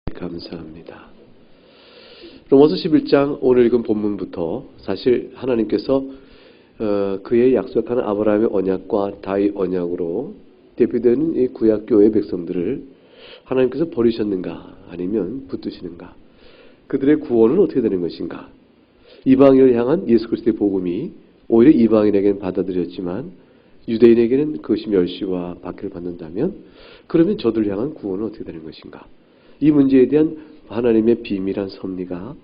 감사합니다. 로마서 11장 오늘 읽은 본문부터 사실 하나님께서 그의 약속하는 아브라함의 언약과 다윗 언약으로 대표되는 이 구약교회 백성들을 하나님께서 버리셨는가 아니면 붙드시는가, 그들의 구원은 어떻게 되는 것인가, 이방인을 향한 예수 그리스도의 복음이 오히려 이방인에게는 받아들였지만 유대인에게는 그것이 멸시와 박해를 받는다면 그러면 저들을 향한 구원은 어떻게 되는 것인가, 이 문제에 대한 하나님의 비밀한 섭리가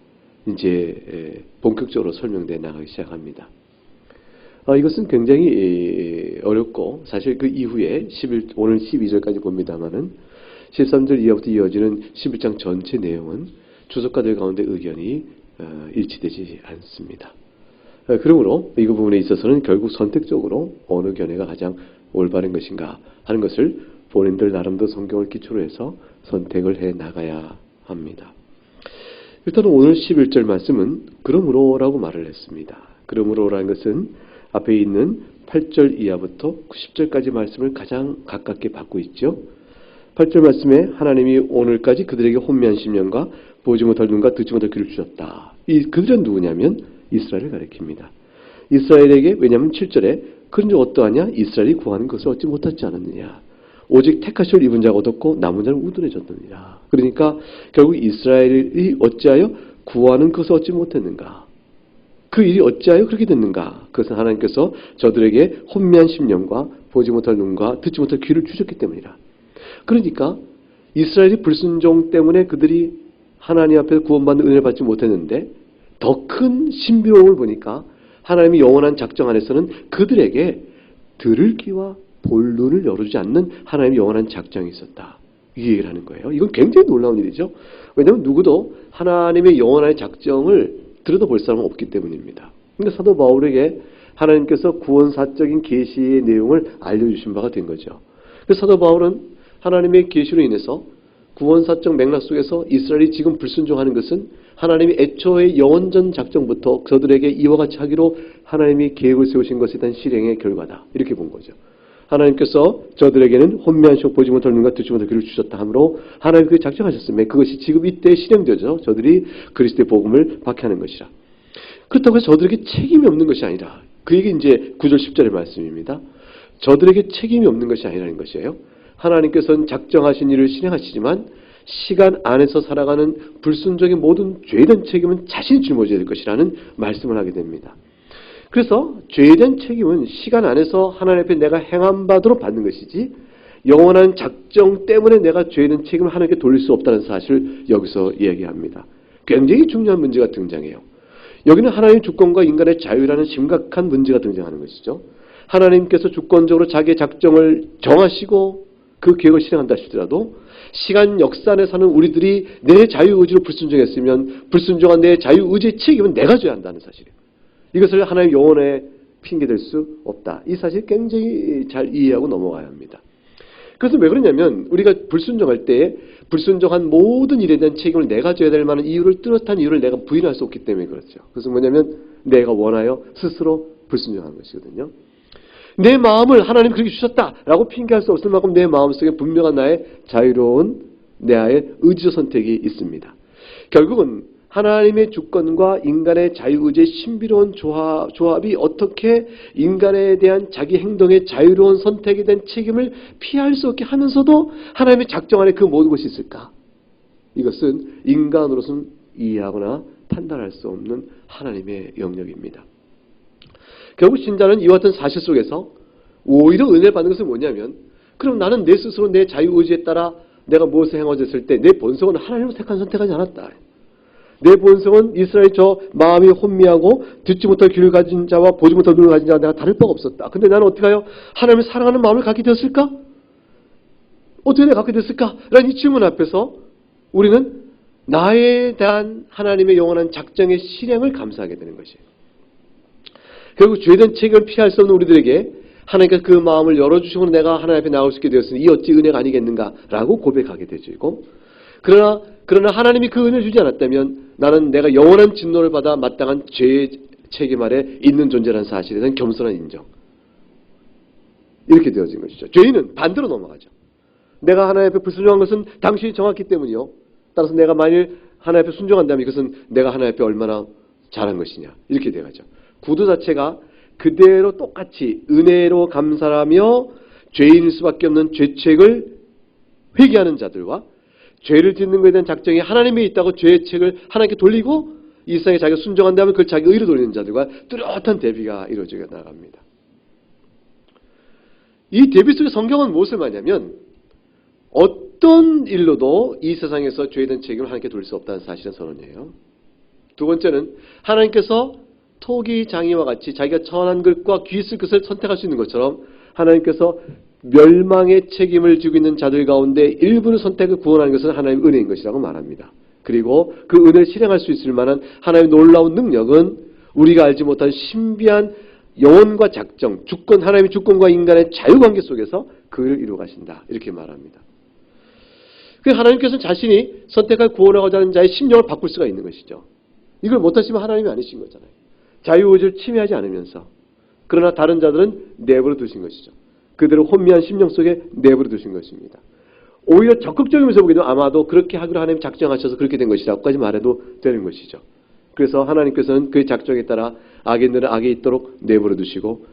이제 본격적으로 설명되어 나가기 시작합니다. 이것은 굉장히 어렵고 사실 그 이후에 오늘 12절까지 봅니다마는 13절 이하부터 이어지는 11장 전체 내용은 주석가들 가운데 의견이 일치되지 않습니다. 그러므로 이 부분에 있어서는 결국 선택적으로 어느 견해가 가장 올바른 것인가 하는 것을 본인들 나름대로 성경을 기초로 해서 선택을 해 나가야 합니다. 일단 오늘 11절 말씀은 그러므로라고 말을 했습니다. 그러므로라는 것은 앞에 있는 8절 이하부터 10절까지 말씀을 가장 가깝게 받고 있죠. 8절 말씀에 하나님이 오늘까지 그들에게 혼미한 심령과 보지 못할 눈과 듣지 못할 귀를 주셨다. 이 그들은 누구냐면 이스라엘을 가리킵니다. 이스라엘에게, 왜냐하면 7절에 그런즉 어떠하냐, 이스라엘이 구하는 것을 얻지 못하지 않았느냐, 오직 택하심을 입은 자가 얻었고 남은 자는 우둔해졌느니라. 그러니까 결국 이스라엘이 어찌하여 구하는 것을 얻지 못했는가, 그 일이 어찌하여 그렇게 됐는가, 그것은 하나님께서 저들에게 혼미한 심령과 보지 못할 눈과 듣지 못할 귀를 주셨기 때문이라. 그러니까 이스라엘이 불순종 때문에 그들이 하나님 앞에서 구원받는 은혜를 받지 못했는데 더 큰 신비로움을 보니까 하나님의 영원한 작정 안에서는 그들에게 들을 귀와 볼 눈을 열어주지 않는 하나님의 영원한 작정이 있었다. 이 얘기를 하는 거예요. 이건 굉장히 놀라운 일이죠. 왜냐하면 누구도 하나님의 영원한 작정을 들여다볼 사람은 없기 때문입니다. 그러니까 사도 바울에게 하나님께서 구원사적인 계시의 내용을 알려주신 바가 된 거죠. 그래서 사도 바울은 하나님의 계시로 인해서 구원사적 맥락 속에서 이스라엘이 지금 불순종하는 것은 하나님이 애초의 영원전 작정부터 저들에게 이와 같이 하기로 하나님이 계획을 세우신 것에 대한 실행의 결과다. 이렇게 본 거죠. 하나님께서 저들에게는 혼미한 심 보지 못할 눈과 듣지 못할 귀를 주셨다 하므로 하나님 그게 작정하셨으며 그것이 지금 이때 실행되죠. 저들이 그리스도의 복음을 박해하는 것이라. 그렇다고 해서 저들에게 책임이 없는 것이 아니라, 그 얘기 이제 9절 10절의 말씀입니다. 저들에게 책임이 없는 것이 아니라는 것이에요. 하나님께서는 작정하신 일을 실행하시지만 시간 안에서 살아가는 불순종의 모든 죄에 대한 책임은 자신이 짊어져야 될 것이라는 말씀을 하게 됩니다. 그래서 죄에 대한 책임은 시간 안에서 하나님 앞에 내가 행한 바대로 받는 것이지 영원한 작정 때문에 내가 죄에 대한 책임을 하나님께 돌릴 수 없다는 사실을 여기서 이야기합니다. 굉장히 중요한 문제가 등장해요. 여기는 하나님의 주권과 인간의 자유라는 심각한 문제가 등장하는 것이죠. 하나님께서 주권적으로 자기의 작정을 정하시고 그 계획을 실행한다 하시더라도 시간 역사 안에 사는 우리들이 내 자유의지로 불순종했으면 불순종한 내 자유의지의 책임은 내가 져야 한다는 사실이에요. 이것을 하나님 영혼에 핑계댈 수 없다. 이 사실 굉장히 잘 이해하고 넘어가야 합니다. 그래서 왜 그러냐면 우리가 불순종할 때 불순종한 모든 일에 대한 책임을 내가 져야 될 만한 이유를, 뚜렷한 이유를 내가 부인할 수 없기 때문에 그렇죠. 그것은 뭐냐면 내가 원하여 스스로 불순종한 것이거든요. 내 마음을 하나님 그렇게 주셨다라고 핑계할 수 없을 만큼 내 마음속에 분명한 나의 자유로운 나의 의지적 선택이 있습니다. 결국은 하나님의 주권과 인간의 자유의지의 신비로운 조합이 어떻게 인간에 대한 자기 행동의 자유로운 선택에 대한 책임을 피할 수 없게 하면서도 하나님의 작정 안에 그 모든 것이 있을까? 이것은 인간으로서는 이해하거나 판단할 수 없는 하나님의 영역입니다. 결국 신자는 이와 같은 사실 속에서 오히려 은혜를 받는 것은 뭐냐면, 그럼 나는 내 스스로 내 자유의지에 따라 내가 무엇을 행하였을 때 내 본성은 하나님을 택한 선택하지 않았다. 내 본성은 이스라엘 저 마음이 혼미하고 듣지 못할 귀를 가진 자와 보지 못할 눈을 가진 자와 내가 다를 바가 없었다. 근데 나는 어떻게 하여 하나님을 사랑하는 마음을 갖게 되었을까? 어떻게 내가 갖게 됐을까? 라는 이 질문 앞에서 우리는 나에 대한 하나님의 영원한 작정의 실행을 감사하게 되는 것이에요. 결국 죄에 대한 책임을 피할 수 없는 우리들에게 하나님께서 그 마음을 열어주시고 내가 하나님 앞에 나올 수 있게 되었으니 이 어찌 은혜가 아니겠는가라고 고백하게 되죠. 그러나 하나님이 그 은혜를 주지 않았다면 나는 내가 영원한 진노를 받아 마땅한 죄의 책임 아래 있는 존재라는 사실에 대한 겸손한 인정. 이렇게 되어진 것이죠. 죄인은 반대로 넘어가죠. 내가 하나님 앞에 불순종한 것은 당신이 정했기 때문이요. 따라서 내가 만일 하나님 앞에 순종한다면 이것은 내가 하나님 앞에 얼마나 잘한 것이냐 이렇게 돼가죠. 구도 자체가 그대로 똑같이 은혜로 감사하며 죄인일 수밖에 없는 죄책을 회개하는 자들과 죄를 짓는 것에 대한 작정이 하나님에 있다고 죄의 책을 하나님께 돌리고 이 세상에 자기가 순종한다면 그걸 자기 의로 돌리는 자들과 뚜렷한 대비가 이루어져 나갑니다. 이 대비 속에 성경은 무엇을 말하냐면 어떤 일로도 이 세상에서 죄에 대한 책임을 하나님께 돌릴 수 없다는 사실은 선언이에요. 두 번째는 하나님께서 토기 장이와 같이 자기가 천한 것과 귀 있을 것을 선택할 수 있는 것처럼 하나님께서 멸망의 책임을 지고 있는 자들 가운데 일부를 선택을 구원하는 것은 하나님의 은혜인 것이라고 말합니다. 그리고 그 은혜를 실행할 수 있을 만한 하나님의 놀라운 능력은 우리가 알지 못한 신비한 영혼과 작정, 주권, 하나님의 주권과 인간의 자유관계 속에서 그를 이루어 가신다. 이렇게 말합니다. 하나님께서는 자신이 선택할 구원하고자 하는 자의 심령을 바꿀 수가 있는 것이죠. 이걸 못하시면 하나님이 아니신 거잖아요. 자유의지를 침해하지 않으면서. 그러나 다른 자들은 내버려 두신 것이죠. 그대로 혼미한 심령 속에 내버려 두신 것입니다. 오히려 적극적이면서 보기도 아마도 그렇게 하기로 하나님이 작정하셔서 그렇게 된 것이라고까지 말해도 되는 것이죠. 그래서 하나님께서는 그의 작정에 따라 악인들은 악에 있도록 내버려 두시고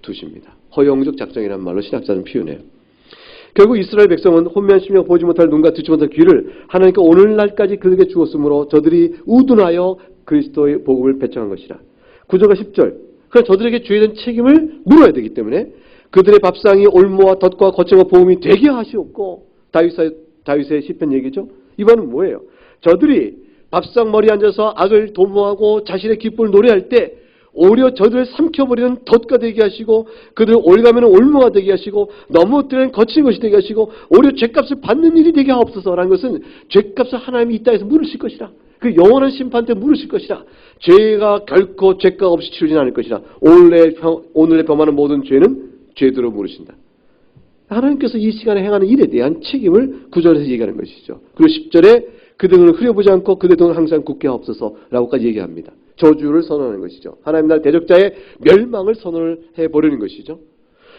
두십니다. 허용적 작정이라는 말로 신학자는 표현해요. 결국 이스라엘 백성은 혼미한 심령 보지 못할 눈과 듣지 못할 귀를 하나님께 오늘날까지 그들에게 주었으므로 저들이 우둔하여 그리스도의 복음을 배척한 것이라. 9절과 10절. 그러나 저들에게 죄에 대한 책임을 물어야 되기 때문에 그들의 밥상이 올무와 덫과 거처와 보험이 되게 하시옵고 다윗의 시편 얘기죠. 이번은 뭐예요? 저들이 밥상 머리에 앉아서 악을 도모하고 자신의 기쁨을 노래할 때 오히려 저들을 삼켜버리는 덫가 되게 하시고 그들을 올가면 올무가 되게 하시고 넘어뜨리는 거친 것이 되게 하시고 오히려 죄값을 받는 일이 되게 하옵소서라는 것은 죄값을 하나님이 이 땅에서 물으실 것이라. 그 영원한 심판 때 물으실 것이라. 죄가 결코 죄값 없이 치르진 않을 것이라. 오늘의 범하는 모든 죄는 죄대로 물으신다. 하나님께서 이 시간에 행하는 일에 대한 책임을 9절에서 얘기하는 것이죠. 그리고 10절에 그 등을 흐려보지 않고 그대 등을 항상 굳게 하옵소서라고까지 얘기합니다. 저주를 선언하는 것이죠. 하나님 나라 대적자의 멸망을 선언을 해버리는 것이죠.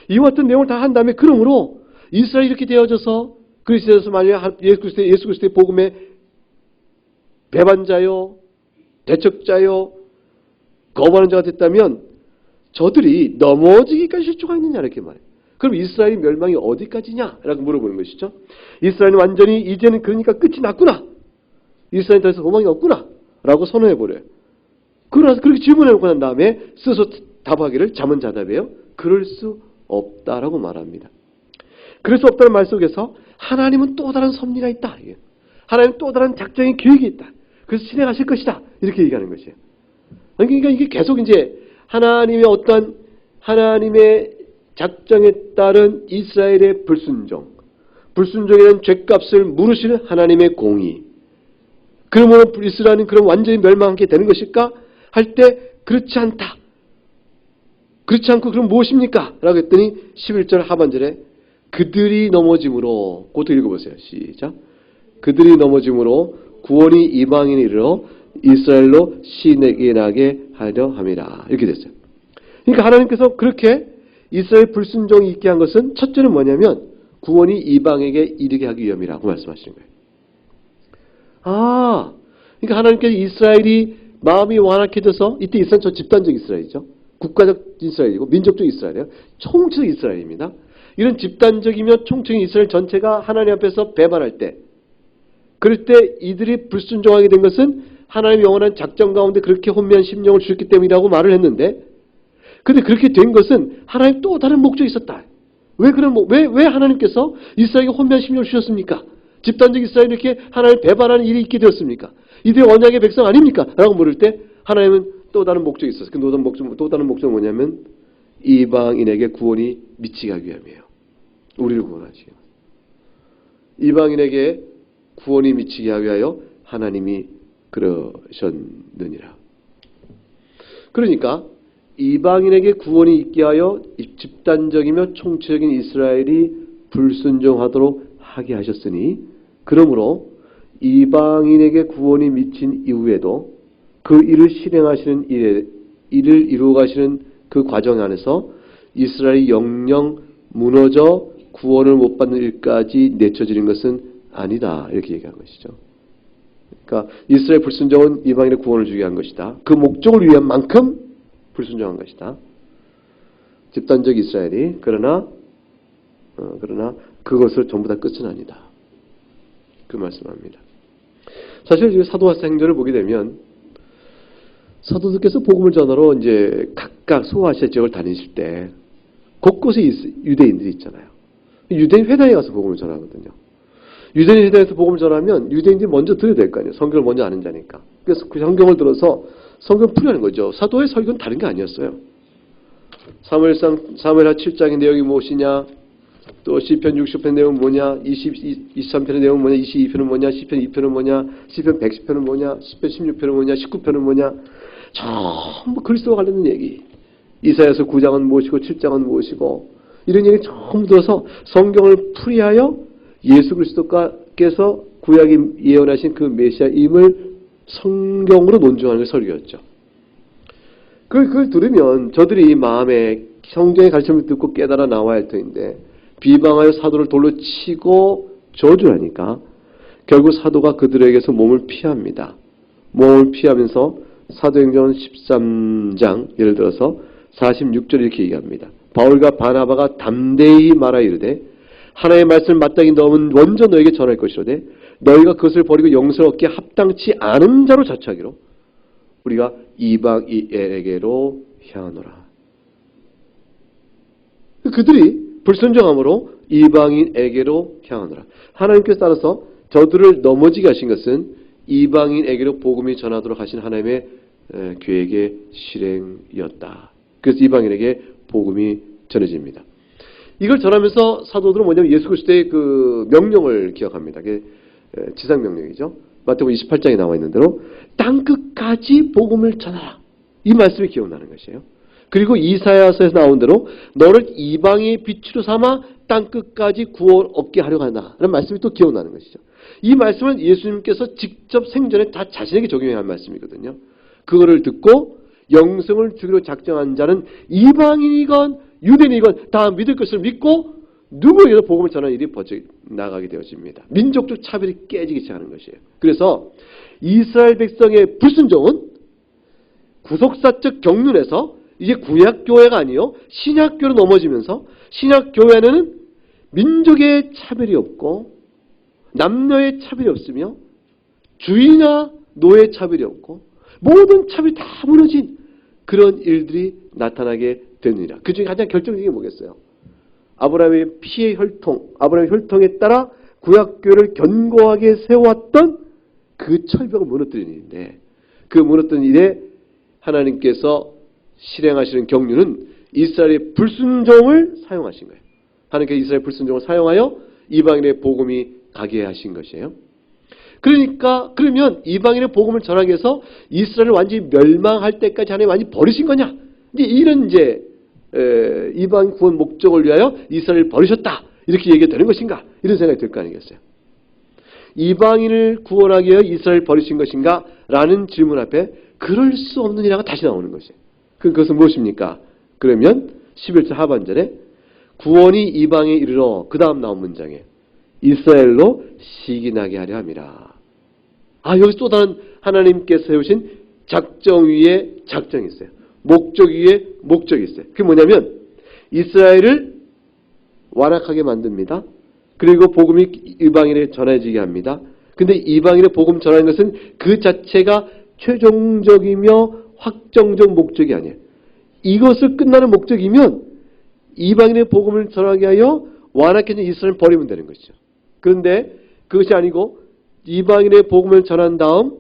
이와 같은 내용을 다 한 다음에 그러므로 이스라엘이 이렇게 되어져서 그리스도에서 만약 예수 그리스도의 복음의 배반자요, 대적자요, 거부하는 자가 됐다면 저들이 넘어지기까지 실조가 있느냐 이렇게 말해요. 그럼 이스라엘의 멸망이 어디까지냐? 라고 물어보는 것이죠. 이스라엘은 완전히 이제는 그러니까 끝이 났구나. 이스라엘은 더 이상 소망이 없구나. 라고 선언해버려요. 그러나서 그렇게 질문해놓고 난 다음에 스스로 답하기를 자문자답이에요. 그럴 수 없다라고 말합니다. 그럴 수 없다는 말 속에서 하나님은 또 다른 섭리가 있다. 하나님은 또 다른 작정의 계획이 있다. 그래서 실행하실 것이다. 이렇게 얘기하는 것이에요. 그러니까 이게 계속 이제 하나님의 어떤 하나님의 작정에 따른 이스라엘의 불순종에는 죄값을 물으시는 하나님의 공의. 그러면 이스라엘은 그럼 완전히 멸망하게 되는 것일까? 할 때 그렇지 않다. 그렇지 않고 그럼 무엇입니까? 라고 했더니 11절 하반절에 그들이 넘어짐으로 그것도 읽어보세요. 시작. 그들이 넘어짐으로 구원이 이방인에 이르러 이스라엘로 시내게 나게 하려 함이라. 이렇게 됐어요. 그러니까 하나님께서 그렇게 이스라엘 불순종이 있게 한 것은 첫째는 뭐냐면 구원이 이방에게 이르게 하기 위함이라고 말씀하시는 거예요. 그러니까 하나님께서 이스라엘이 마음이 완악해져서 이때 이스라엘은 저 집단적 이스라엘이죠. 국가적 이스라엘이고 민족적 이스라엘이에요. 총체적 이스라엘입니다. 이런 집단적이며 총체적인 이스라엘 전체가 하나님 앞에서 배반할 때 그럴 때 이들이 불순종하게 된 것은 하나님의 영원한 작정 가운데 그렇게 혼미한 심령을 주셨기 때문이라고 말을 했는데 근데 그렇게 된 것은 하나님 또 다른 목적이 있었다. 왜 하나님께서 이스라엘에게 혼미한 심령을 주셨습니까? 집단적 이스라엘이 이렇게 하나님을 배반하는 일이 있게 되었습니까? 이들이 언약의 백성 아닙니까? 라고 물을 때 하나님은 또 다른 목적이 있었어요. 그 또 다른 목적은 뭐냐면 이방인에게 구원이 미치게 하기 위함이에요. 우리를 구원하시기 위함. 이방인에게 구원이 미치게 하기 위하여 하나님이 그러셨느니라. 그러니까 이방인에게 구원이 있게 하여 집단적이며 총체적인 이스라엘이 불순종하도록 하게 하셨으니 그러므로 이방인에게 구원이 미친 이후에도 그 일을 실행하시는 일을 이루어 가시는 그 과정 안에서 이스라엘이 영영 무너져 구원을 못 받는 일까지 내쳐지는 것은 아니다. 이렇게 얘기한 것이죠. 그러니까 이스라엘 불순종은 이방인의 구원을 주기 위한 것이다. 그 목적을 위한 만큼 불순종한 것이다. 집단적 이스라엘이 그러나 그것을 전부 다 끝은 아니다. 그 말씀합니다. 사실 사도와 행전을 보게 되면 사도들께서 복음을 전하러 이제 각각 소아시아 지역을 다니실 때 곳곳에 유대인들이 있잖아요. 유대인 회당에 가서 복음을 전하거든요. 유대인 회당에서 복음을 전하면 유대인들이 먼저 들어야 될 거 아니에요. 성경을 먼저 아는 자니까. 그래서 그 성경을 들어서 성경을 풀이하는 거죠. 사도의 설교는 다른 게 아니었어요. 사무엘하 7장의 내용이 무엇이냐, 또 시편 60편 내용은 뭐냐, 23편의 내용은 뭐냐, 22편은 뭐냐, 시편 2편은 뭐냐, 시편 110편은 뭐냐, 시편 16편은 뭐냐, 19편은 뭐냐, 전부 그리스도와 관련된 얘기. 이사야서 9장은 무엇이고 7장은 무엇이고 이런 얘기 전부 들어서 성경을 풀이하여 예수 그리스도께서 구약이 예언하신 그 메시아임을 성경으로 논증하는 게 설교였죠. 그걸 들으면 저들이 마음에 성경의 가르침을 듣고 깨달아 나와야 할 터인데 비방하여 사도를 돌로 치고 저주하니까 결국 사도가 그들에게서 몸을 피합니다. 몸을 피하면서 사도행전 13장 예를 들어서 46절 이렇게 얘기합니다. 바울과 바나바가 담대히 말하 이르되 하나님의 말씀을 마땅히 너는 먼저 너에게 전할 것이로되 너희가 그것을 버리고 영생을 얻기에 합당치 않은 자로 자처하기로 우리가 이방인에게로 향하노라. 그들이 불순종함으로 이방인에게로 향하노라. 하나님께서 따라서 저들을 넘어지게 하신 것은 이방인에게로 복음이 전하도록 하신 하나님의 계획의 실행이었다. 그래서 이방인에게 복음이 전해집니다. 이걸 전하면서 사도들은 뭐냐면 예수 그리스도의 그 명령을 기억합니다. 그게 지상 명령이죠. 마태복음 28장에 나와 있는 대로 땅 끝까지 복음을 전하라. 이 말씀이 기억나는 것이에요. 그리고 이사야서에서 나온 대로 너를 이방의 빛으로 삼아 땅 끝까지 구원 얻게 하려고 한다. 라는 말씀이 또 기억나는 것이죠. 이 말씀은 예수님께서 직접 생전에 다 자신에게 적용해야 할 말씀이거든요. 그거를 듣고 영생을 주기로 작정한 자는 이방인이건 유대인이건 다 믿을 것을 믿고 누구에게도 복음을 전하는 일이 벌써 나가게 되어집니다. 민족적 차별이 깨지기 시작하는 것이에요. 그래서 이스라엘 백성의 불순종은 구속사적 경륜에서 이제 구약교회가 아니요 신약교로 넘어지면서 신약교회는 민족의 차별이 없고 남녀의 차별이 없으며 주인이나 노예의 차별이 없고 모든 차별이 다 무너진 그런 일들이 나타나게 되느니라. 그 중에 가장 결정적인 게 뭐겠어요? 아브라함의 피의 혈통, 아브라함의 혈통에 따라 구약교회를 견고하게 세워왔던 그 철벽을 무너뜨리는 일인데 그 무너뜨린 일에 하나님께서 실행하시는 경륜은 이스라엘의 불순종을 사용하신 거예요. 하나님께서 이스라엘 불순종을 사용하여 이방인의 복음이 가게 하신 것이에요. 그러면 이방인의 복음을 전하기 위해서 이스라엘을 완전히 멸망할 때까지 하나님 완전히 버리신 거냐? 이런 이방 구원 목적을 위하여 이스라엘을 버리셨다. 이렇게 얘기가 되는 것인가? 이런 생각이 들 거 아니겠어요? 이방인을 구원하기 위하여 이스라엘을 버리신 것인가? 라는 질문 앞에 그럴 수 없는 이라고 다시 나오는 것이에요. 그것은 무엇입니까? 그러면 11절 하반절에 구원이 이방에 이르러 그 다음 나온 문장에 이스라엘로 시기나게 하려 함이라. 여기 또 다른 하나님께서 세우신 작정 위에 작정이 있어요. 목적 위에 목적이 있어요. 그게 뭐냐면 이스라엘을 완악하게 만듭니다. 그리고 복음이 이방인에 전해지게 합니다. 근데 이방인의 복음 전하는 것은 그 자체가 최종적이며 확정적 목적이 아니에요. 이것을 끝나는 목적이면 이방인의 복음을 전하게 하여 완악해진 이스라엘을 버리면 되는 것이죠. 그런데 그것이 아니고 이방인의 복음을 전한 다음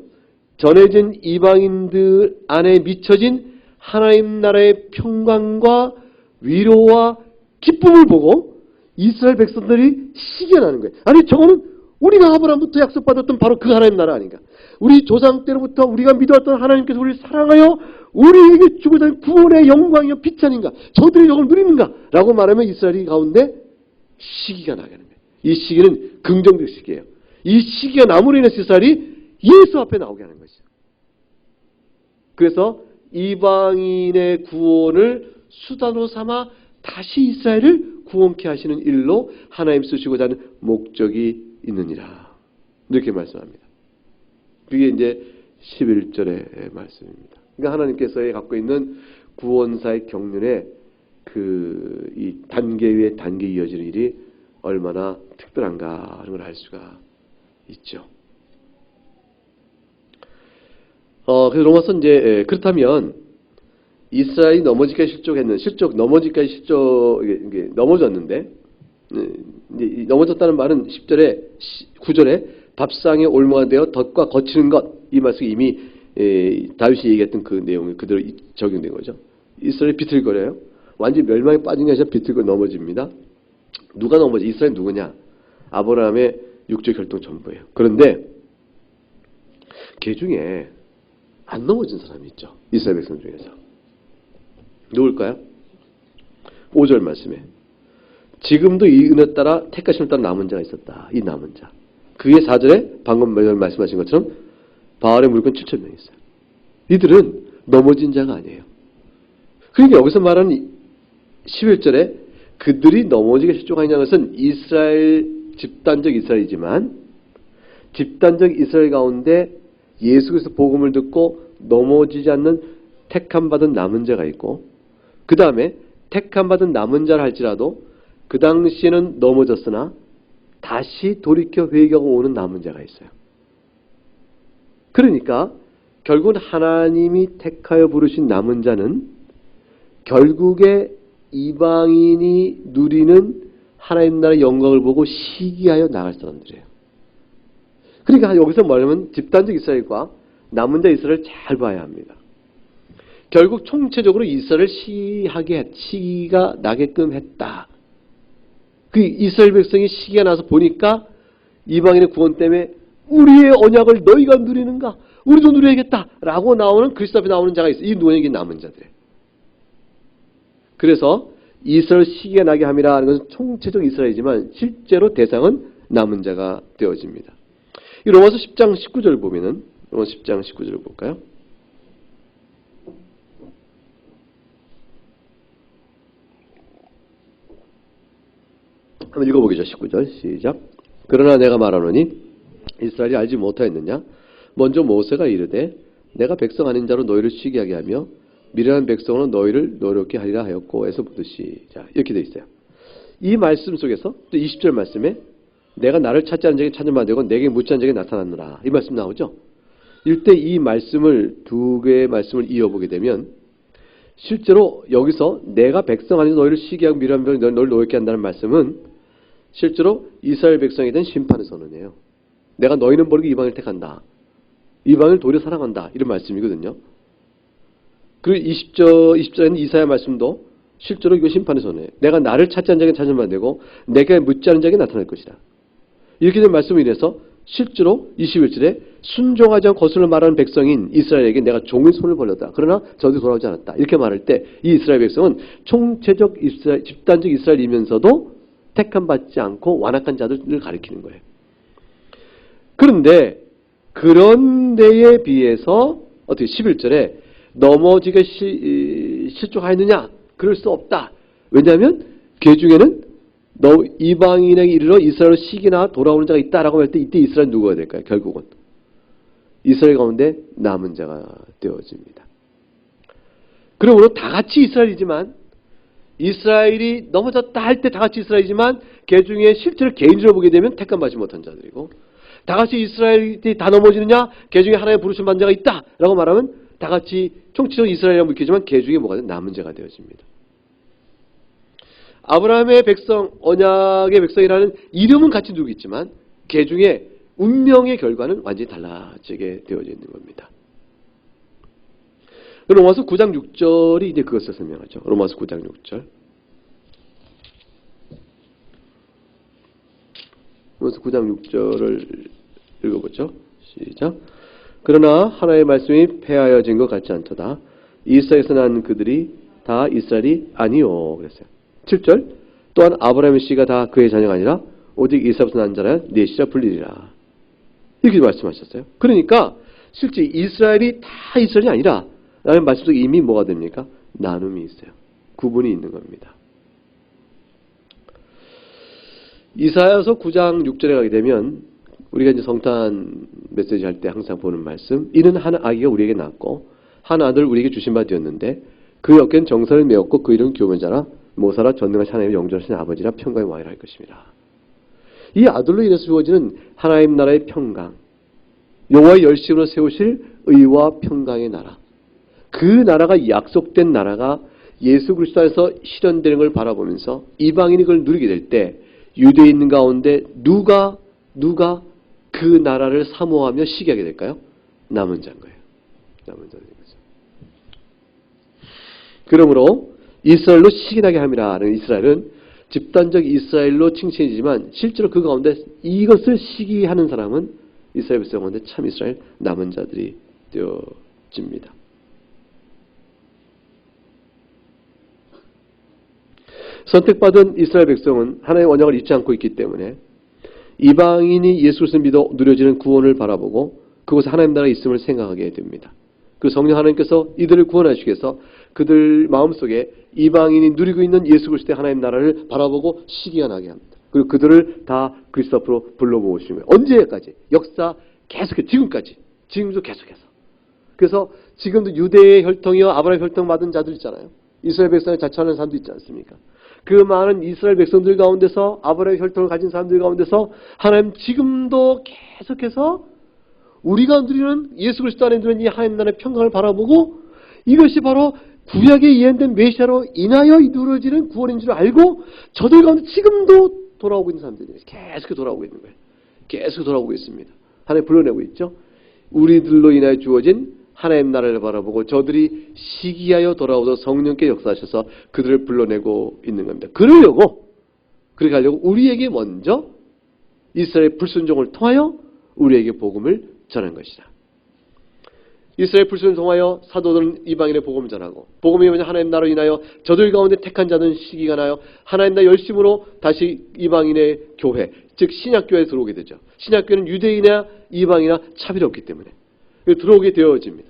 전해진 이방인들 안에 미쳐진 하나님 나라의 평강과 위로와 기쁨을 보고 이스라엘 백성들이 시기가 나는 거예요. 아니 저거는 우리가 아브라함부터 약속받았던 바로 그 하나님 나라 아닌가. 우리 조상 때로부터 우리가 믿어왔던 하나님께서 우리를 사랑하여 우리에게 주고자 하는 구원의 영광이요 빛 아닌가. 저들이 이걸 누리는가 라고 말하면 이스라엘이 가운데 시기가 나게 하는 거예요. 이 시기는 긍정적 시기예요. 이 시기가 남으로 인해서 이스라엘이 예수 앞에 나오게 하는 것이죠. 그래서 이방인의 구원을 수단으로 삼아 다시 이스라엘을 구원케 하시는 일로 하나님 쓰시고자 하는 목적이 있느니라. 이렇게 말씀합니다. 그게 이제 11절의 말씀입니다. 그러니까 하나님께서 갖고 있는 구원사의 경륜에 이 단계 위에 단계 이어지는 일이 얼마나 특별한가 하는 걸 알 수가 있죠. 그래서 로마서 이제 그렇다면 이스라엘이 넘어지기까지 이게 넘어졌는데 이제 넘어졌다는 말은 10절에 9절에 밥상에 올무가 되어 덫과 거치는 것, 이 말씀이 이미 다윗이 얘기했던 그 내용이 그대로 적용된 거죠. 이스라엘이 비틀거려요. 완전히 멸망에 빠진 게 아니라 비틀거려 넘어집니다. 누가 넘어져? 이스라엘 누구냐? 아브라함의 육적 혈통 전부예요. 그런데 그 중에 안 넘어진 사람이 있죠. 이스라엘 백성 중에서. 누굴까요? 5절 말씀에 지금도 이 은혜 따라 택하심을 따라 남은 자가 있었다. 이 남은 자. 그의 4절에 방금 말씀하신 것처럼 바알의 무리군 7,000명 있어요. 이들은 넘어진 자가 아니에요. 그러니까 여기서 말하는 11절에 그들이 넘어지게 실족하느냐는 것은 이스라엘, 집단적 이스라엘이지만 집단적 이스라엘 가운데 예수 그리스도 복음을 듣고 넘어지지 않는 택함받은 남은 자가 있고, 그 다음에 택함받은 남은 자를 할지라도 그 당시에는 넘어졌으나 다시 돌이켜 회개하고 오는 남은 자가 있어요. 그러니까 결국은 하나님이 택하여 부르신 남은 자는 결국에 이방인이 누리는 하나님 나라의 영광을 보고 시기하여 나갈 사람들이에요. 그러니까 여기서 말하면 집단적 이스라엘과 남은 자 이스라엘을 잘 봐야 합니다. 결국 총체적으로 이스라엘을 시기가 나게끔 했다. 그 이스라엘 백성이 시기가 나서 보니까 이방인의 구원 때문에 우리의 언약을 너희가 누리는가? 우리도 누려야겠다. 라고 나오는 그리스도 앞에 나오는 자가 있어요. 이 누구에게 남은 자들이에요. 그래서 이스라엘 시기가 나게 함이라 하는 것은 총체적 이스라엘이지만 실제로 대상은 남은 자가 되어집니다. 이 로마서 10장 19절을 보면은 로마서 10장 19절을 볼까요? 한번 읽어보겠죠. 19절 시작. 그러나 내가 말하노니 이스라엘이 알지 못하였느냐? 먼저 모세가 이르되 내가 백성 아닌 자로 너희를 쉬게 하게 하며 미련한 백성으로 너희를 노력게 하리라 하였고 에서 보듯이. 자, 이렇게 돼 있어요. 이 말씀 속에서 또 20절 말씀에 내가 나를 찾지 않은 자에게 찾은 바 되고 내게 묻지 않은 자에게 나타났느라, 이 말씀 나오죠. 이때 이 말씀을 두 개의 말씀을 이어보게 되면 실제로 여기서 내가 백성 아닌 너희를 쉬게 하고 미련한 백성으로 너희를 노력게 한다는 말씀은 실제로 이스라엘 백성에 대한 심판의 선언이에요. 내가 너희는 버리고 이방을 택한다. 이방을 도리어 사랑한다. 이런 말씀이거든요. 그리고 20절에는 이사야 말씀도 실제로 이거 심판의 선언이에요. 내가 나를 찾지 않은 자에게 찾은 바 되고 내게 묻지 않은 자에게 나타날 것이다. 이렇게 된 말씀을 인해서 실제로 21절에 순종하지 않고 거슬러 말하는 백성인 이스라엘에게 내가 종의 손을 벌렸다. 그러나 저들이 돌아오지 않았다. 이렇게 말할 때 이 이스라엘 백성은 총체적 이스라엘, 집단적 이스라엘이면서도 택함받지 않고 완악한 자들을 가리키는 거예요. 그런데 그런 데에 비해서 어떻게 11절에 넘어지게 실족하였느냐? 그럴 수 없다. 왜냐하면 그 중에는 너 이방인에게 이르러 이스라엘 시기나 돌아오는 자가 있다라고 할 때 이때 이스라엘 누구가 될까요? 결국은 이스라엘 가운데 남은 자가 되어집니다. 그러므로 다 같이 이스라엘이지만 이스라엘이 넘어졌다 할 때 다 같이 이스라엘이지만 그 중에 실제로 개인적으로 보게 되면 택함받지 못한 자들이고, 다 같이 이스라엘이 다 넘어지느냐? 그 중에 하나의 부르심 받은 자가 있다라고 말하면 다 같이 총체적으로 이스라엘이라고 묻히지만 그 중에 뭐가 남은 자가 되어집니다. 아브라함의 백성, 언약의 백성이라는 이름은 같이 두고 있지만 그 중에 운명의 결과는 완전히 달라지게 되어져 있는 겁니다. 로마서 9장 6절이 이제 그것을 설명하죠. 로마서 9장 6절. 로마서 9장 6절을 읽어보죠. 시작. 그러나 하나의 말씀이 폐하여진 것 같지 않도다. 이스라엘에서 난 그들이 다 이스라엘이 아니요. 그랬어요. 7절. 또한 아브라함의 씨가 다 그의 자녀가 아니라 오직 이스라엘에서 난 자라 네 씨라 불리리라. 이렇게 말씀하셨어요. 그러니까 실제 이스라엘이 다 이스라엘이 아니라 라는 말씀 속에 이미 뭐가 됩니까? 나눔이 있어요. 구분이 있는 겁니다. 이사야서 9장 6절에 가게 되면 우리가 이제 성탄 메시지 할 때 항상 보는 말씀, 이는 한 아기가 우리에게 낳았고 한 아들 우리에게 주신 바 되었는데 그 어깨는 정사를 메었고 그 이름은 교면자라 모사라 전능하신 하나님의 영존하신 아버지라 평강의 왕이라 할 것입니다. 이 아들로 인해서 주어지는 하나님 나라의 평강, 여호와의 열심으로 세우실 의와 평강의 나라, 그 나라가 약속된 나라가 예수 그리스도 안에서 실현되는 걸 바라보면서 이방인이 그걸 누리게 될 때 유대인 가운데 누가 그 나라를 사모하며 시기하게 될까요? 남은 자인 거예요. 남은 자인 거죠. 그러므로 이스라엘로 시기나게 함이라는 이스라엘은 집단적 이스라엘로 칭찬이지만 실제로 그 가운데 이것을 시기하는 사람은 이스라엘 백성 가운데 참 이스라엘 남은 자들이 되어집니다. 선택받은 이스라엘 백성은 하나님의 언약을 잊지 않고 있기 때문에 이방인이 예수 그리스도를 믿어 누려지는 구원을 바라보고 그곳에 하나님 나라가 있음을 생각하게 됩니다. 그 성령 하나님께서 이들을 구원하시기 위해서 그들 마음속에 이방인이 누리고 있는 예수 그리스도의 하나님 나라를 바라보고 시기가 나게 합니다. 그리고 그들을 다 그리스도 앞으로 불러 모으시는 거예요. 언제까지? 역사 계속해 지금도 계속해서. 그래서 지금도 유대의 혈통이요 아브라함의 혈통 받은 자들 있잖아요. 이스라엘 백성을 자처하는 사람도 있지 않습니까? 그 많은 이스라엘 백성들 가운데서 아브라함의 혈통을 가진 사람들 가운데서 하나님 지금도 계속해서 우리가 누리는 예수 그리스도 안에 누리는 이 하나님 나라의 평강을 바라보고 이것이 바로 구약에 예언된 메시아로 인하여 이루어지는 구원인 줄 알고 저들 가운데 지금도 돌아오고 있는 사람들이 계속 돌아오고 있는 거예요. 계속 돌아오고 있습니다. 하나님 불러내고 있죠. 우리들로 인하여 주어진 하나님 나라를 바라보고 저들이 시기하여 돌아오서 성령께 역사하셔서 그들을 불러내고 있는 겁니다. 그렇게 하려고 우리에게 먼저 이스라엘 불순종을 통하여 우리에게 복음을 전한 것이다. 이스라엘 불순종을 통하여 사도들은 이방인의 복음을 전하고 복음이 뭐냐 하나님 나라로 인하여 저들 가운데 택한 자는 시기가 나요. 하나님 나라 열심으로 다시 이방인의 교회 즉 신약교회에 들어오게 되죠. 신약교회는 유대인이나 이방이나 차별이 없기 때문에 들어오게 되어집니다.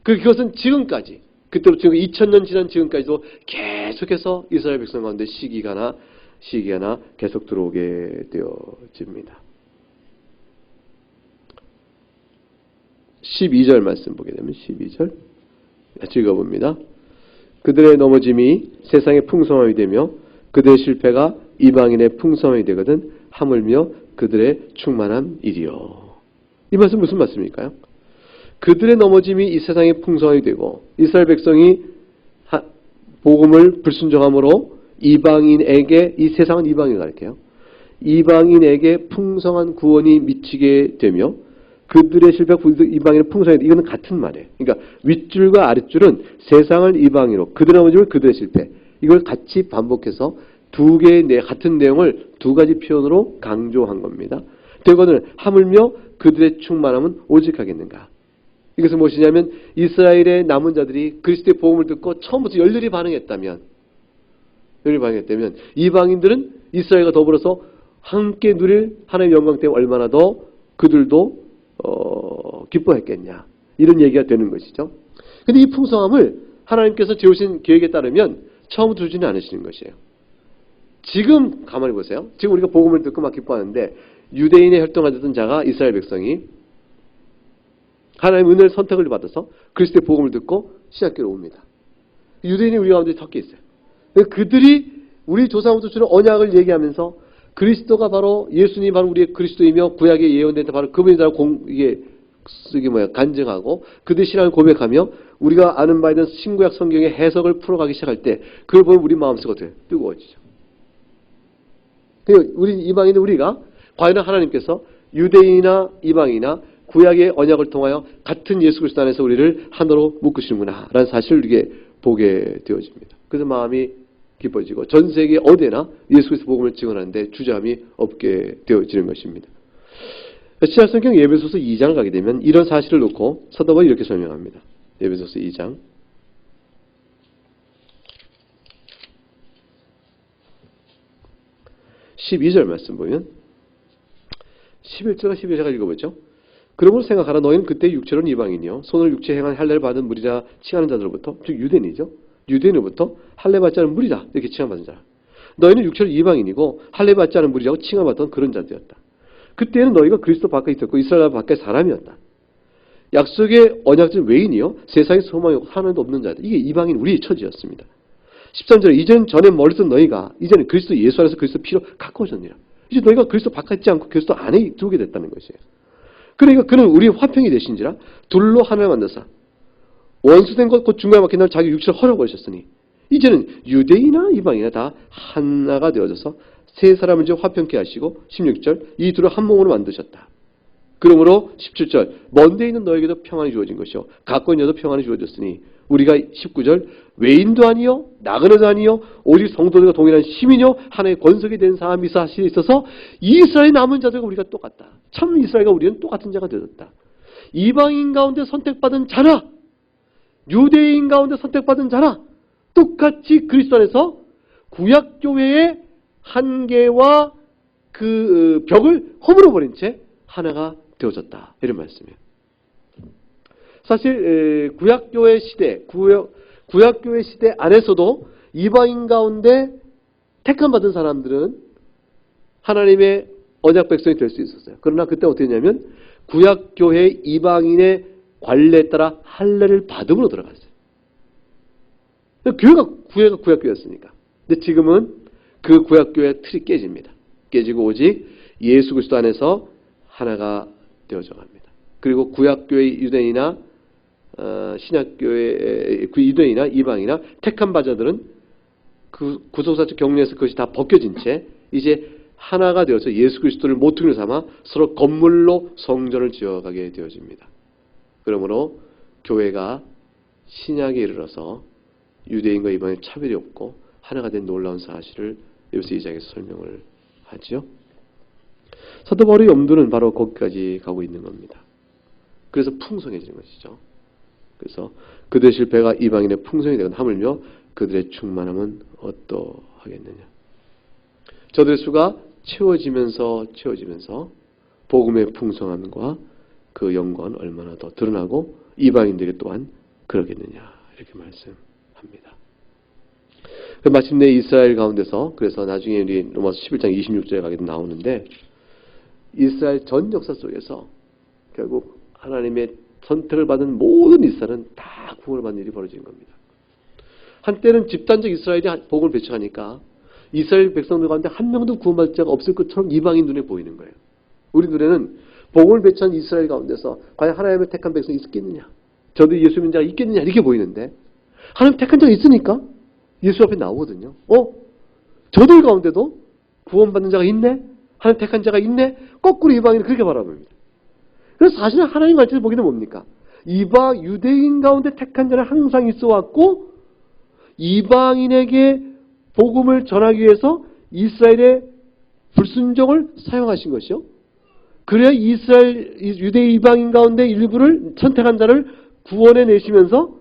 그것은 지금까지 그때부터 지금 2000년 지난 지금까지도 계속해서 이스라엘 백성 가운데 시기가 나 계속 들어오게 되어집니다. 12절 말씀 보게 되면 12절 읽어봅니다. 그들의 넘어짐이 세상의 풍성함이 되며 그들의 실패가 이방인의 풍성함이 되거든 하물며 그들의 충만한 일이요. 이 말씀 무슨 말씀일까요? 그들의 넘어짐이 이 세상의 풍성함이 되고 이스라엘 백성이 복음을 불순종함으로 이방인에게 이 세상은 이방인을 가리켜요. 이방인에게 풍성한 구원이 미치게 되며 그들의 실패가 이방인의 풍성이 이거는 같은 말이에요. 그러니까 윗줄과 아랫줄은 세상을 이방인으로 그들의 넘어짐을 그들의 실패 이걸 같이 반복해서 두 개의 같은 내용을 두 가지 표현으로 강조한 겁니다. 되거든 하물며 그들의 충만함은 오직 하겠는가. 이것은 무엇이냐면 이스라엘의 남은 자들이 그리스도의 복음을 듣고 처음부터 열렬히 반응했다면 이방인들은 이스라엘과 더불어서 함께 누릴 하나님의 영광 때문에 얼마나 더 그들도 기뻐했겠냐 이런 얘기가 되는 것이죠. 그런데 이 풍성함을 하나님께서 재우신 계획에 따르면 처음부터 주지는 않으시는 것이에요. 지금 가만히 보세요. 지금 우리가 복음을 듣고 막 기뻐하는데 유대인의 혈통하던 자가 이스라엘 백성이 하나님의 은혜를 선택을 받아서 그리스도의 복음을 듣고 신학교로 옵니다. 유대인이 우리 가운데 섞여 있어요. 그들이 우리 조상부터 주는 언약을 얘기하면서 그리스도가 바로 예수님이 바로 우리의 그리스도이며 구약에 예언된 바로 그분이라고 간증하고 그들의 신앙을 고백하며 우리가 아는 바에 대한 신구약 성경의 해석을 풀어가기 시작할 때 그걸 보면 우리 마음속이 어떻게 뜨거워지죠. 우리 이방인은 우리가 과연 하나님께서 유대인이나 이방이나 구약의 언약을 통하여 같은 예수 그리스도 안에서 우리를 하나로 묶으시는구나 라는 사실을 우리에게 보게 되어집니다. 그래서 마음이 기뻐지고 전 세계 어디나 예수 그리스도 복음을 증언하는데 주저함이 없게 되어지는 것입니다. 신약성경 에베소서 2장을 가게 되면 이런 사실을 놓고 사도 바울이 이렇게 설명합니다. 에베소서 2장 12절 말씀 보면 11절과 12절을 읽어보죠. 그러므로 생각하라. 너희는 그때 육체로는 이방인이요 손을 육체에 행한 할례를 받은 무리라 칭하는 자들로부터 즉 유대인이죠. 유대인으로부터 할례 받지 않은 무리다 이렇게 칭함받은 자라. 너희는 육체로 이방인이고 할례 받지 않은 무리라고 칭함받던 그런 자들이었다. 그때는 너희가 그리스도 밖에 있었고 이스라엘 밖에 사람이었다. 약속의 언약적 외인이요 세상에 소망이 하나도 없는 자다. 이게 이방인 우리의 처지였습니다. 13절에 이전 전에 멀었던 너희가 이제는 그리스도 예수 안에서 그리스도 피로 가까워졌느니라. 이제 너희가 그리스도 바깥에 있지 않고 그리스도 안에 들어오게 됐다는 것이에요. 그러니까 그는 우리의 화평이 되신지라 둘로 하나를 만드사 원수된 것 곧 중간에 막힌 날 자기 육체를 헐어버리셨으니 이제는 유대인이나 이방인이나 다 하나가 되어져서 세 사람을 이제 화평케 하시고 16절 이 둘을 한 몸으로 만드셨다. 그러므로 17절 먼데 있는 너에게도 평안이 주어진 것이요 갖고 있는 여도 평안이 주어졌으니 우리가 19절 외인도 아니요 나그네도 아니요 오직 성도들과 동일한 시민이요 하나의 권속이 된 사람이 사실에 있어서 이스라엘 남은 자들과 우리가 똑같다. 참 이스라엘과 우리는 똑같은 자가 되었다. 이방인 가운데 선택받은 자나 유대인 가운데 선택받은 자나 똑같이 그리스도 안에서 구약교회의 한계와 그 벽을 허물어버린 채 하나가 되어졌다. 이런 말씀이에요. 사실 구약교회 시대, 구약교회 시대 안에서도 이방인 가운데 택함받은 사람들은 하나님의 언약 백성이 될 수 있었어요. 그러나 그때 어떻게 했냐면 구약교회 이방인의 관례에 따라 할례를 받음으로 들어갔어요. 교회가 구약교회였으니까. 근데 지금은 그 구약교회의 틀이 깨집니다. 깨지고 오직 예수 그리스도 안에서 하나가 되어져 갑니다. 그리고 구약교회 유대인이나 신약교회 유대인이나 이방이나 택한 바자들은 그 구속사적 격려에서 그것이 다 벗겨진 채 이제 하나가 되어서 예수 그리스도를 모퉁이로 삼아 서로 건물로 성전을 지어가게 되어집니다. 그러므로 교회가 신약에 이르러서 유대인과 이방인의 차별이 없고 하나가 된 놀라운 사실을 여기서 이 장에서 설명을 하죠. 사도 바울의 염두는 바로 거기까지 가고 있는 겁니다. 그래서 풍성해지는 것이죠. 그래서 그들의 실패가 이방인의 풍성이 되건 하물며 그들의 충만함은 어떠하겠느냐. 저들의 수가 채워지면서 복음의 풍성함과 그 영광은 얼마나 더 드러나고 이방인들이 또한 그러겠느냐 이렇게 말씀합니다. 마침내 이스라엘 가운데서 그래서 나중에 우리 로마서 11장 26절에 가게 나오는데 이스라엘 전 역사 속에서 결국 하나님의 선택을 받은 모든 이스라엘은 다 구원을 받는 일이 벌어지는 겁니다. 한때는 집단적 이스라엘이 복음을 배척하니까 이스라엘 백성들 가운데 한 명도 구원받을 자가 없을 것처럼 이방인 눈에 보이는 거예요. 우리 눈에는 복음을 배척한 이스라엘 가운데서 과연 하나님의 택한 백성이 있겠느냐, 저도 예수 믿는 자가 있겠느냐 이렇게 보이는데 하나님 택한 자가 있으니까 예수 앞에 나오거든요. 저들 가운데도 구원받는 자가 있네? 하나님 택한 자가 있네? 거꾸로 이방인은 그렇게 바라봅니다. 그래서 사실은 하나님 관점에서 보기는 뭡니까? 유대인 가운데 택한 자는 항상 있어 왔고 이방인에게 복음을 전하기 위해서 이스라엘의 불순종을 사용하신 것이요. 그래야 유대 이방인 가운데 일부를 선택한 자를 구원해 내시면서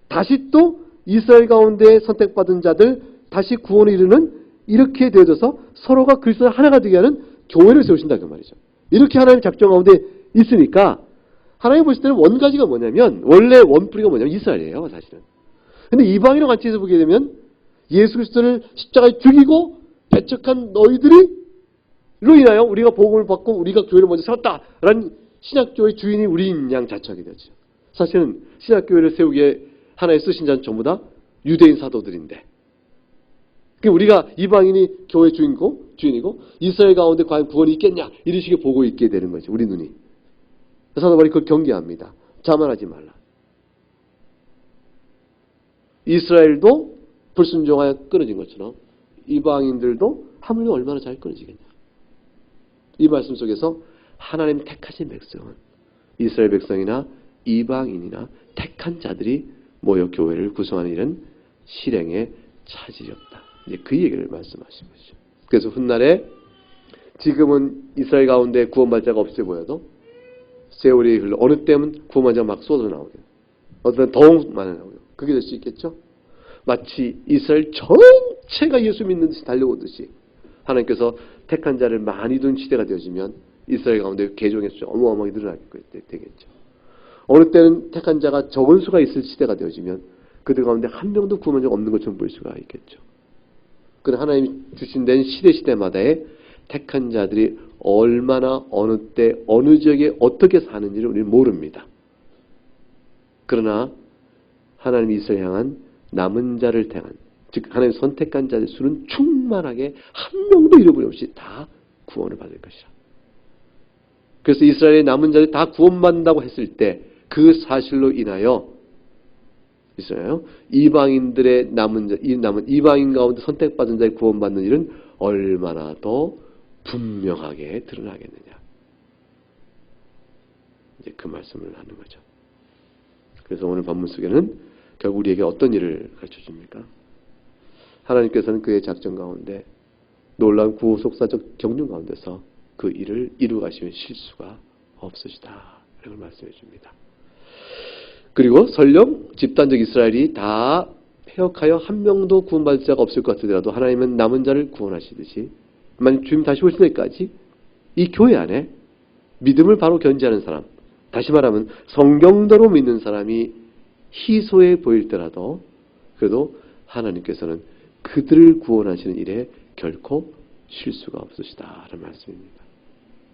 다시 또 이스라엘 가운데 선택받은 자들 다시 구원에 이르는 이렇게 되어져서 서로가 그리스도와 하나가 되게 하는 교회를 세우신다 그 말이죠. 이렇게 하나님 작정 가운데 있으니까 하나님 보실 때는 원가지가 뭐냐면 원래 원뿌리가 뭐냐면 이스라엘이에요 사실은. 근데 이방인의 관점에서 보게 되면 예수 그리스도를 십자가에 죽이고 배척한 너희들이 로 인하여 우리가 복음을 받고 우리가 교회를 먼저 세웠다라는 신약교회의 주인이 우리인 양 자처하게 되죠. 사실은 신약교회를 세우기에 하나의 쓰신 자는 전부 다 유대인 사도들인데 우리가 이방인이 교회 주인이고 이스라엘 가운데 과연 구원이 있겠냐 이런 식의 보고 있게 되는 거죠. 우리 눈이. 사도 바울이 그걸 경계합니다. 자만하지 말라. 이스라엘도 불순종하여 끊어진 것처럼 이방인들도 하물며 얼마나 잘 끊어지겠냐. 이 말씀 속에서 하나님 택하신 백성은 이스라엘 백성이나 이방인이나 택한 자들이 모여 교회를 구성하는 일은 실행에 차질이었다. 이제 그 얘기를 말씀하신 것이죠. 그래서 훗날에 지금은 이스라엘 가운데 구원받을 자가 없어 보여도 세월이 흘러 어느 때면 구원받을 자가 막 쏟아져 나오게 어떤 더욱 많이 나오게 그게 될 수 있겠죠. 마치 이스라엘 전체가 예수 믿는 듯이 달려오듯이 하나님께서 택한 자를 많이 둔 시대가 되어지면 이스라엘 가운데 개종의 숫자 어마어마하게 늘어나게 되겠죠. 어느 때는 택한 자가 적은 수가 있을 시대가 되어지면 그들 가운데 한 명도 구원한 적 없는 것처럼 보일 수가 있겠죠. 그러나 하나님이 주신 데는 시대마다의 택한 자들이 얼마나 어느 때 어느 지역에 어떻게 사는지를 우리는 모릅니다. 그러나 하나님이 이스라엘 향한 남은 자를 택한, 즉 하나님 선택한 자의 수는 충만하게 한 명도 잃어버림 없이 다 구원을 받을 것이라. 그래서 이스라엘의 남은 자들이 다 구원받는다고 했을 때 그 사실로 인하여 있어요. 이방인들의 남은 자, 이방인 가운데 선택받은 자의 구원받는 일은 얼마나 더 분명하게 드러나겠느냐. 이제 그 말씀을 하는 거죠. 그래서 오늘 본문 속에는 결국 우리에게 어떤 일을 가르쳐 줍니까? 하나님께서는 그의 작전 가운데 놀라운 구속사적 경륜 가운데서 그 일을 이루가시면 실수가 없으시다. 이걸 말씀해 줍니다. 그리고 설령 집단적 이스라엘이 다 폐역하여 한 명도 구원받을 자가 없을 것 같으더라도 하나님은 남은 자를 구원하시듯이 만약 주님 다시 오실 때까지 이 교회 안에 믿음을 바로 견지하는 사람, 다시 말하면 성경대로 믿는 사람이 희소해 보일 때라도 그래도 하나님께서는 그들을 구원하시는 일에 결코 실수가 없으시다라는 말씀입니다.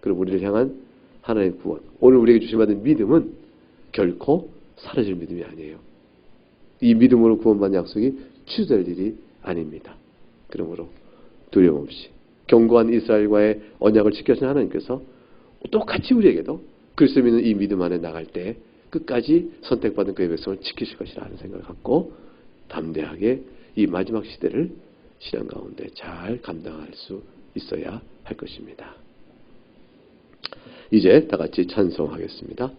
그럼 우리를 향한 하나님의 구원, 오늘 우리에게 주시받은 믿음은 결코 사라질 믿음이 아니에요. 이 믿음으로 구원받는 약속이 취소될 일이 아닙니다. 그러므로 두려움 없이 견고한 이스라엘과의 언약을 지켜주신 하나님께서 똑같이 우리에게도 그리스도 믿는 이 믿음 안에 나갈 때 끝까지 선택받은 그의 백성을 지키실 것이라는 생각을 갖고 담대하게 이 마지막 시대를 신앙 가운데 잘 감당할 수 있어야 할 것입니다. 이제 다 같이 찬송하겠습니다.